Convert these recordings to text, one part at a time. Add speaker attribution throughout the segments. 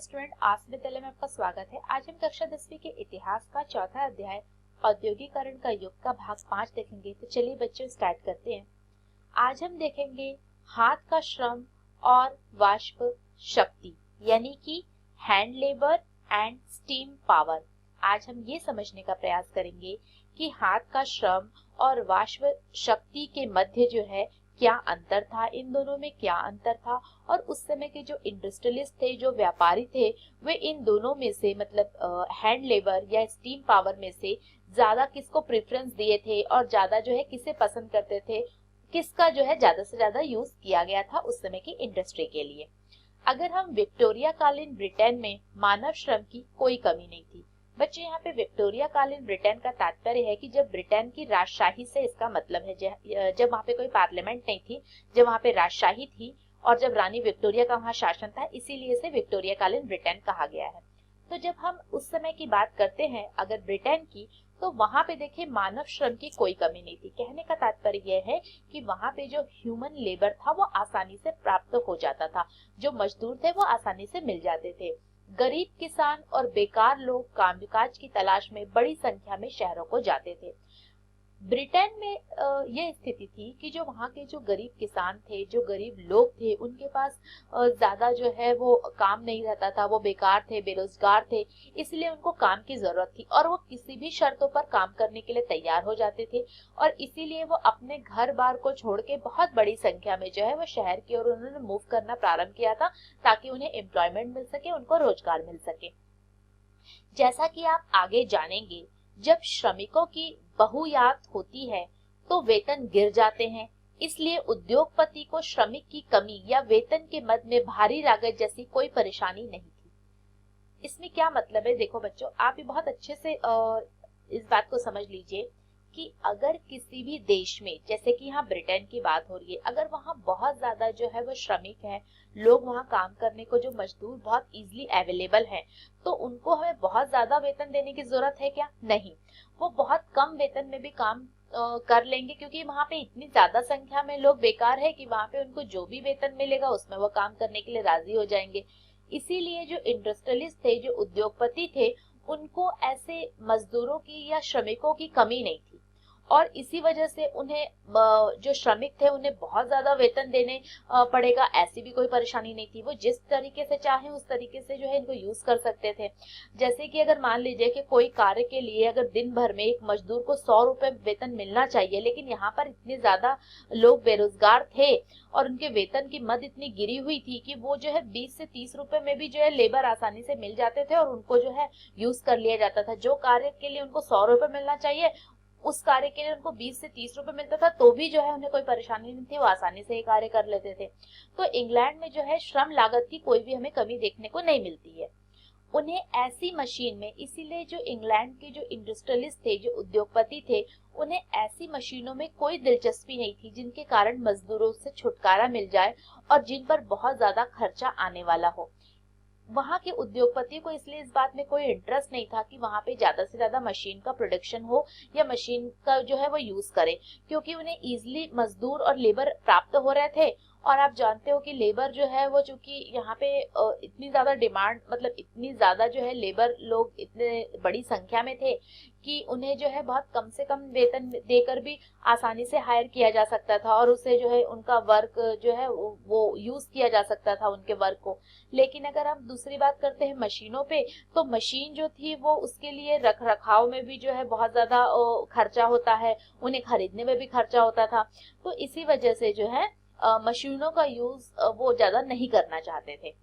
Speaker 1: Student, आज विद्यालय में आपका स्वागत है। आज हम कक्षा 10वीं के इतिहास का चौथा अध्याय औद्योगिकरण का युग का भाग 5 देखेंगे। तो चलिए बच्चों स्टार्ट करते हैं। आज हम देखेंगे हाथ का श्रम और वाष्प शक्ति यानी कि hand labour and steam power. आज हम ये समझने का प्रयास करेंगे कि हाथ का श्रम और वाष्प शक्ति के मध्य जो है क्या अंतर था, इन दोनों में क्या अंतर था, और उस समय के जो इंडस्ट्रियलिस्ट थे, जो व्यापारी थे, वे इन दोनों में से मतलब हैंड लेबर या स्टीम पावर में से ज्यादा किसको प्रेफरेंस दिए थे और ज्यादा जो है किसे पसंद करते थे, किसका जो है ज्यादा से ज्यादा यूज किया गया था उस समय की इंडस्ट्री के लिए। अगर हम विक्टोरिया कालीन ब्रिटेन में मानव श्रम की कोई कमी नहीं थी। बच्चे यहाँ पे विक्टोरिया कालीन ब्रिटेन का तात्पर्य है कि जब ब्रिटेन की राजशाही से इसका मतलब है जब वहाँ पे कोई पार्लियामेंट नहीं थी, जब वहाँ पे राजशाही थी और जब रानी विक्टोरिया का वहाँ शासन था, इसीलिए इसे विक्टोरिया कालीन ब्रिटेन कहा गया है। तो जब हम उस समय की बात करते हैं अगर ब्रिटेन की, तो वहां पे देखिए मानव श्रम की कोई कमी नहीं थी। कहने का तात्पर्य यह है कि वहां पे जो ह्यूमन लेबर था वो आसानी से प्राप्त हो जाता था, जो मजदूर थे वो आसानी से मिल जाते थे। गरीब किसान और बेकार लोग कामकाज की तलाश में बड़ी संख्या में शहरों को जाते थे। ब्रिटेन में यह स्थिति थी कि जो वहाँ के जो गरीब किसान थे, जो गरीब लोग थे, उनके पास ज्यादा जो है वो काम नहीं रहता था, वो बेकार थे, बेरोजगार थे, इसलिए उनको काम की जरूरत थी और वो किसी भी शर्तों पर काम करने के लिए तैयार हो जाते थे। और इसीलिए वो अपने घर बार को छोड़ के बहुत बड़ी संख्या में जो है वो शहर की ओर उन्होंने मूव करना प्रारंभ किया था, ताकि उन्हें एम्प्लॉयमेंट मिल सके, उनको रोजगार मिल सके। जैसा कि आप आगे जानेंगे, जब श्रमिकों की बहुयात होती है तो वेतन गिर जाते हैं, इसलिए उद्योगपति को श्रमिक की कमी या वेतन के मद में भारी लागत जैसी कोई परेशानी नहीं थी। इसमें क्या मतलब है, देखो बच्चों, आप ये बहुत अच्छे से इस बात को समझ लीजिए कि अगर किसी भी देश में, जैसे कि यहाँ ब्रिटेन की बात हो रही है, अगर वहाँ बहुत ज्यादा जो है वो श्रमिक है, लोग वहाँ काम करने को, जो मजदूर बहुत इजीली अवेलेबल है, तो उनको हमें बहुत ज्यादा वेतन देने की जरूरत है क्या? नहीं, वो बहुत कम वेतन में भी काम कर लेंगे, क्योंकि वहाँ पे इतनी ज्यादा संख्या में लोग बेकार है कि वहाँ पे उनको जो भी वेतन मिलेगा उसमें वो काम करने के लिए राजी हो जाएंगे। इसीलिए जो इंडस्ट्रियलिस्ट थे, जो उद्योगपति थे, उनको ऐसे मजदूरों की या श्रमिकों की कमी नहीं थी और इसी वजह से उन्हें जो श्रमिक थे उन्हें बहुत ज्यादा वेतन देने पड़ेगा, ऐसी भी कोई परेशानी नहीं थी। वो जिस तरीके से चाहे उस तरीके से जो है इनको यूज कर सकते थे। जैसे कि अगर मान लीजिए कि कोई कार्य के लिए अगर दिन भर में एक मजदूर को 100 रुपए वेतन मिलना चाहिए, लेकिन यहाँ पर इतने ज्यादा लोग बेरोजगार थे और उनके वेतन की मद इतनी गिरी हुई थी कि वो जो है 20 से 30 रुपए में भी जो है लेबर आसानी से मिल जाते थे और उनको जो है यूज कर लिया जाता था। जो कार्य के लिए उनको 100 रुपए मिलना चाहिए, उस कार्य के लिए उनको 20 से 30 रुपए मिलता था, तो भी जो है उन्हें कोई परेशानी नहीं थी, वो आसानी से ये कार्य कर लेते थे। तो इंग्लैंड में जो है श्रम लागत की कोई भी हमें कमी देखने को नहीं मिलती है। उन्हें ऐसी मशीन में, इसीलिए जो इंग्लैंड के जो इंडस्ट्रियलिस्ट थे, जो उद्योगपति थे, उन्हें ऐसी मशीनों में कोई दिलचस्पी नहीं थी जिनके कारण मजदूरों से छुटकारा मिल जाए और जिन पर बहुत ज्यादा खर्चा आने वाला हो। वहां के उद्योगपति को इसलिए इस बात में कोई इंटरेस्ट नहीं था कि वहां पे ज्यादा से ज्यादा मशीन का प्रोडक्शन हो या मशीन का जो है वो यूज करे, क्योंकि उन्हें इजीली मजदूर और लेबर प्राप्त हो रहे थे। और आप जानते हो कि लेबर जो है वो, चूंकि यहाँ पे इतनी ज्यादा डिमांड, मतलब इतनी ज्यादा जो है लेबर लोग इतने बड़ी संख्या में थे कि उन्हें जो है बहुत कम से कम वेतन देकर भी आसानी से हायर किया जा सकता था और उससे जो है उनका वर्क जो है वो यूज किया जा सकता था, उनके वर्क को। लेकिन अगर हम दूसरी बात करते हैं मशीनों पे, तो मशीन जो थी वो उसके लिए रख रखाव में भी जो है बहुत ज्यादा खर्चा होता है, उन्हें खरीदने में भी खर्चा होता था। तो इसी वजह से जो है मशीनों का यूज वो ज्यादा नहीं करना चाहते थे।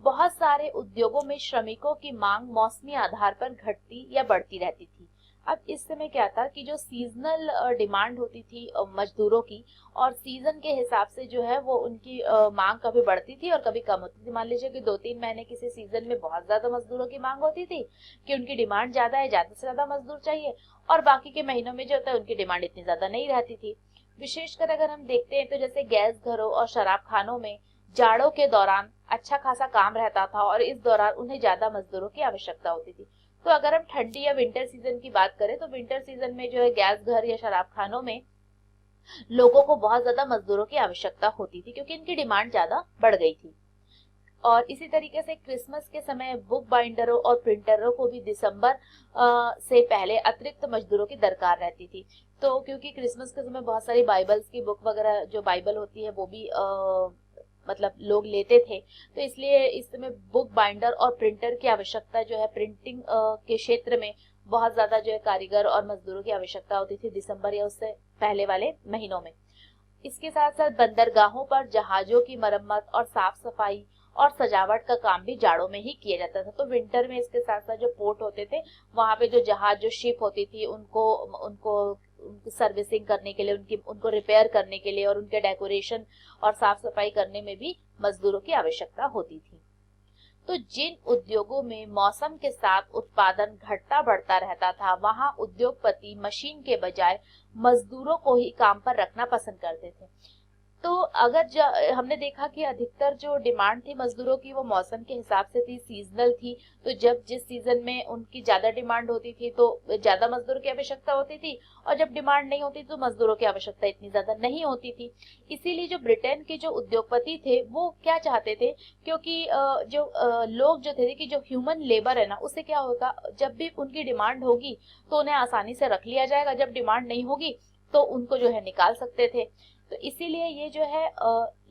Speaker 1: बहुत सारे उद्योगों में श्रमिकों की मांग मौसमी आधार पर घटती या बढ़ती रहती थी। अब इस समय क्या था कि जो सीजनल डिमांड होती थी मजदूरों की, और सीजन के हिसाब से जो है वो उनकी मांग कभी बढ़ती थी और कभी कम होती थी। मान लीजिए कि 2-3 महीने किसी सीजन में बहुत ज्यादा मजदूरों की मांग होती थी कि उनकी डिमांड ज्यादा है, ज्यादा से ज्यादा मजदूर चाहिए, और बाकी के महीनों में जो होता है उनकी डिमांड इतनी ज्यादा नहीं रहती थी। विशेषकर अगर हम देखते हैं तो जैसे गैस घरों और शराब खानों में जाड़ों के दौरान अच्छा खासा काम रहता था और इस दौरान उन्हें ज्यादा मजदूरों की आवश्यकता होती थी। तो अगर हम ठंडी या विंटर सीजन की बात करें, तो विंटर सीजन में जो है गैस घर या शराब खानों में लोगों को बहुत ज्यादा मजदूरों की आवश्यकता होती थी, क्योंकि इनकी डिमांड ज्यादा बढ़ गई थी। और इसी तरीके से क्रिसमस के समय बुक बाइंडरों और प्रिंटरों को भी दिसंबर से पहले अतिरिक्त मजदूरों की दरकार रहती थी। तो क्योंकि क्रिसमस के समय बहुत सारी बाइबल्स की बुक वगैरह, जो बाइबल होती है वो भी मतलब लोग लेते थे, तो इसलिए इस समय बुक बाइंडर और प्रिंटर की आवश्यकता जो है प्रिंटिंग के क्षेत्र में बहुत ज्यादा जो है कारीगर और मजदूरों की आवश्यकता होती थी दिसंबर या उससे पहले वाले महीनों में। इसके साथ साथ बंदरगाहों पर जहाजों की मरम्मत और साफ सफाई और सजावट का काम भी जाड़ों में ही किया जाता था। तो विंटर में इसके साथ साथ जो पोर्ट होते थे वहां पे जो जहाज, जो शिप होती थी, उनको उनको उनकी सर्विसिंग करने के लिए, उनको रिपेयर करने के लिए और उनके डेकोरेशन और साफ सफाई करने में भी मजदूरों की आवश्यकता होती थी। तो जिन उद्योगों में मौसम के साथ उत्पादन घटता बढ़ता रहता था, वहां उद्योगपति मशीन के बजाय मजदूरों को ही काम पर रखना पसंद करते थे। तो अगर हमने देखा कि अधिकतर जो डिमांड थी मजदूरों की वो मौसम के हिसाब से थी, सीजनल थी। तो जब जिस सीजन में उनकी ज्यादा डिमांड होती थी तो ज्यादा मजदूरों की आवश्यकता होती थी, और जब डिमांड नहीं होती तो मजदूरों की आवश्यकता इतनी ज्यादा नहीं होती थी। इसीलिए जो ब्रिटेन के जो उद्योगपति थे वो क्या चाहते थे, क्योंकि लोग जो थे कि जो ह्यूमन लेबर है ना, उससे क्या होगा, जब भी उनकी डिमांड होगी तो उन्हें आसानी से रख लिया जाएगा, जब डिमांड नहीं होगी तो उनको जो है निकाल सकते थे। तो इसीलिए ये जो है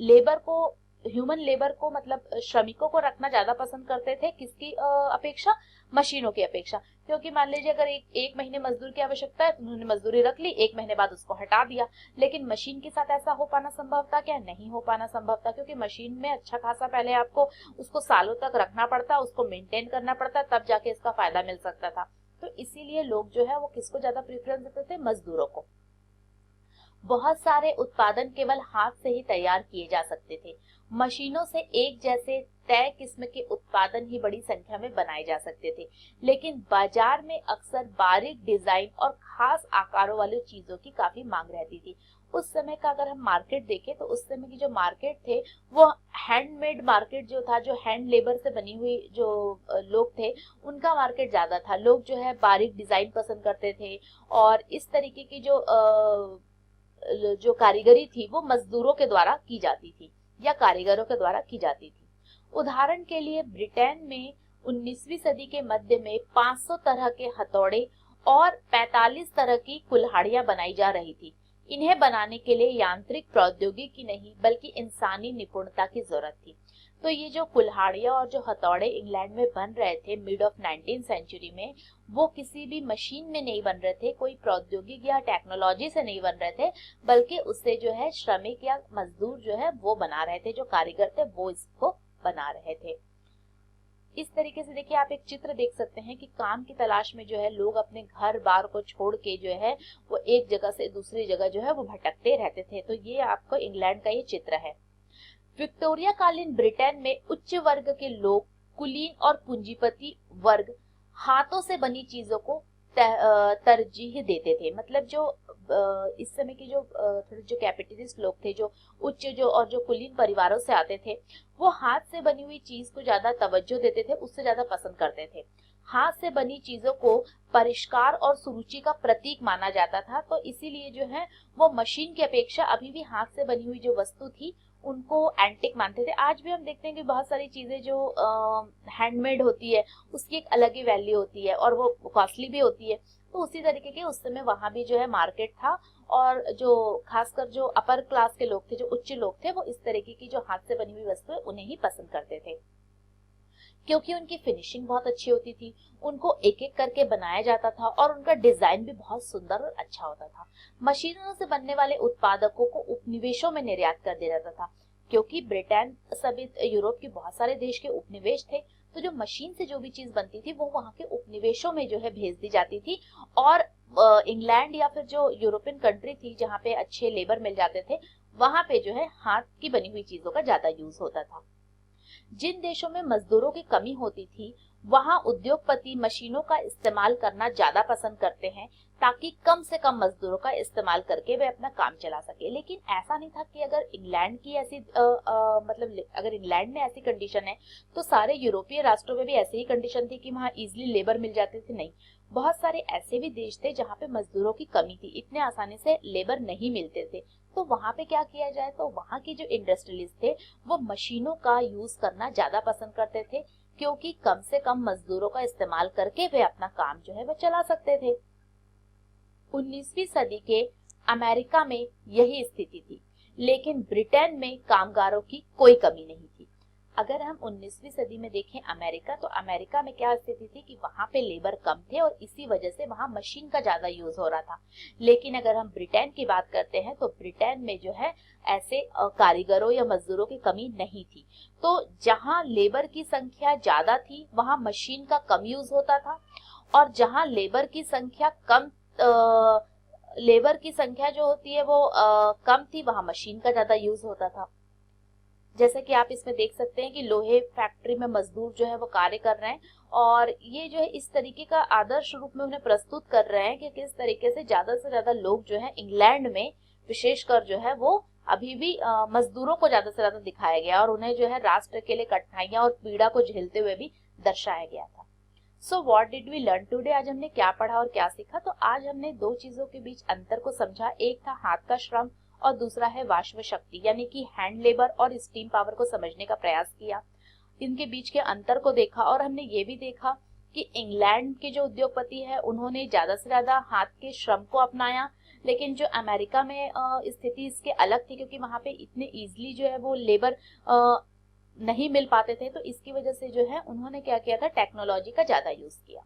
Speaker 1: लेबर को, ह्यूमन लेबर को, मतलब श्रमिकों को रखना ज्यादा पसंद करते थे, किसकी अपेक्षा, मशीनों की अपेक्षा। क्योंकि मान लीजिए अगर एक महीने मजदूर की आवश्यकता है तो उन्होंने मजदूरी रख ली, एक महीने बाद उसको हटा दिया। लेकिन मशीन के साथ ऐसा हो पाना संभव था क्या? नहीं हो पाना संभव था, क्योंकि मशीन में अच्छा खासा पहले आपको उसको सालों तक रखना पड़ता, उसको मेंटेन करना पड़ता, तब जाके इसका फायदा मिल सकता था। तो इसीलिए लोग जो है वो किसको ज्यादा प्रेफरेंस देते थे? मजदूरों को। बहुत सारे उत्पादन केवल हाथ से ही तैयार किए जा सकते थे। मशीनों से एक जैसे तय किस्म के उत्पादन ही बड़ी संख्या में बनाए जा सकते थे। लेकिन बाजार में अक्सर बारीक डिजाइन और खास आकारों वाली चीजों की काफी मांग रहती थी। उस समय का अगर हम मार्केट देखें तो उस समय की जो मार्केट थे वो हैंडमेड मार्केट जो था, जो हैंड लेबर से बनी हुई जो लोग थे उनका मार्केट ज्यादा था। लोग जो है बारीक डिजाइन पसंद करते थे, और इस तरीके की जो कारीगरी थी वो मजदूरों के द्वारा की जाती थी या कारीगरों के द्वारा की जाती थी। उदाहरण के लिए ब्रिटेन में 19वीं सदी के मध्य में 500 तरह के हथौड़े और 45 तरह की कुल्हाड़ियां बनाई जा रही थी। इन्हें बनाने के लिए यांत्रिक प्रौद्योगिकी नहीं बल्कि इंसानी निपुणता की जरूरत थी। तो ये जो कुल्हाड़ियां और जो हथौड़े इंग्लैंड में बन रहे थे मिड ऑफ 19th सेंचुरी में, वो किसी भी मशीन में नहीं बन रहे थे, कोई प्रौद्योगिकी या टेक्नोलॉजी से नहीं बन रहे थे, बल्कि उससे जो है श्रमिक या मजदूर जो है वो बना रहे थे, जो कारीगर थे वो इसको बना रहे थे। इस तरीके से देखिए, आप एक चित्र देख सकते हैं कि काम की तलाश में जो है लोग अपने घर बार को छोड़ के जो है वो एक जगह से दूसरी जगह जो है वो भटकते रहते थे। तो ये आपको इंग्लैंड का ये चित्र है। विक्टोरिया कालीन ब्रिटेन में उच्च वर्ग के लोग, कुलीन और पूंजीपति वर्ग हाथों से बनी चीजों को तरजीह देते थे। मतलब जो इस समय के जो थोड़े जो कैपिटलिस्ट लोग थे, जो उच्च जो और जो कुलीन परिवारों से आते थे, वो हाथ से बनी हुई चीज को ज्यादा तवज्जो देते थे, उससे ज्यादा पसंद करते थे। हाथ से बनी चीजों को परिष्कार और सुरुचि का प्रतीक माना जाता था। तो इसीलिए जो है वो मशीन की अपेक्षा अभी भी हाथ से बनी हुई जो वस्तु थी उनको एंटिक मानते थे। आज भी हम देखते हैं कि बहुत सारी चीजें जो हैंडमेड होती है उसकी एक अलग ही वैल्यू होती है और वो कॉस्टली भी होती है। तो उसी तरीके के उस समय वहां भी जो है मार्केट था, और जो खासकर जो अपर क्लास के लोग थे, जो उच्च लोग थे, वो इस तरीके की जो हाथ से बनी हुई वस्तु है उन्हें ही पसंद करते थे, क्योंकि उनकी फिनिशिंग बहुत अच्छी होती थी, उनको एक एक करके बनाया जाता था और उनका डिजाइन भी बहुत सुंदर और अच्छा होता था। मशीनों से बनने वाले उत्पादकों को उपनिवेशों में निर्यात कर दिया जाता था, क्योंकि ब्रिटेन समेत यूरोप के बहुत सारे देश के उपनिवेश थे। तो जो मशीन से जो भी चीज बनती थी वो वहां के उपनिवेशों में जो है भेज दी जाती थी, और इंग्लैंड या फिर जो यूरोपियन कंट्री थी जहाँ पे अच्छे लेबर मिल जाते थे, वहां पे जो है हाथ की बनी हुई चीजों का ज्यादा यूज होता था। जिन देशों में मजदूरों की कमी होती थी वहाँ उद्योगपति मशीनों का इस्तेमाल करना ज्यादा पसंद करते हैं ताकि कम से कम मजदूरों का इस्तेमाल करके वे अपना काम चला सके। लेकिन ऐसा नहीं था कि अगर इंग्लैंड की ऐसी मतलब अगर इंग्लैंड में ऐसी कंडीशन है तो सारे यूरोपीय राष्ट्रों में भी ऐसी ही कंडीशन थी कि वहाँ इजिली लेबर मिल जाते थे। नहीं, बहुत सारे ऐसे भी देश थे जहाँ पे मजदूरों की कमी थी, इतने आसानी से लेबर नहीं मिलते थे। तो वहां पे क्या किया जाए, तो वहां की जो इंडस्ट्रियलिस्ट थे वो मशीनों का यूज करना ज्यादा पसंद करते थे, क्योंकि कम से कम मजदूरों का इस्तेमाल करके वे अपना काम जो है वो चला सकते थे। 19वीं सदी के अमेरिका में यही स्थिति थी, लेकिन ब्रिटेन में कामगारों की कोई कमी नहीं थी। अगर हम 19वीं सदी में देखें अमेरिका, तो अमेरिका में क्या स्थिति थी कि वहां पे लेबर कम थे और इसी वजह से वहां मशीन का ज्यादा यूज हो रहा था। लेकिन अगर हम ब्रिटेन की बात करते हैं तो ब्रिटेन में जो है ऐसे कारीगरों या मजदूरों की कमी नहीं थी। तो जहां लेबर की संख्या ज्यादा थी वहां मशीन का कम यूज होता था, और जहां लेबर की संख्या जो होती है वो कम थी, वहां मशीन का ज्यादा यूज होता था। जैसे कि आप इसमें देख सकते हैं कि लोहे फैक्ट्री में मजदूर जो है वो कार्य कर रहे हैं, और ये जो है इस तरीके का आदर्श रूप में उन्हें प्रस्तुत कर रहे हैं कि किस तरीके से ज्यादा लोग जो है इंग्लैंड में विशेषकर जो है वो अभी भी मजदूरों को ज्यादा से ज्यादा दिखाया गया और उन्हें जो है राष्ट्र के लिए कठिनाइयां और पीड़ा को झेलते हुए भी दर्शाया गया था। So what did we learn today, आज हमने क्या पढ़ा और क्या सीखा? तो आज हमने दो चीजों के बीच अंतर को समझा, एक था हाथ का श्रम और दूसरा है वाष्प शक्ति यानी कि हैंड लेबर और स्टीम पावर को समझने का प्रयास किया। इनके बीच के अंतर को देखा और हमने ये भी देखा कि इंग्लैंड के जो उद्योगपति है उन्होंने ज्यादा से ज्यादा हाथ के श्रम को अपनाया, लेकिन जो अमेरिका में स्थिति इसके अलग थी, क्योंकि वहां पे इतने इजीली जो है वो लेबर नहीं मिल पाते थे। तो इसकी वजह से जो है उन्होंने क्या किया था, टेक्नोलॉजी का ज्यादा यूज किया।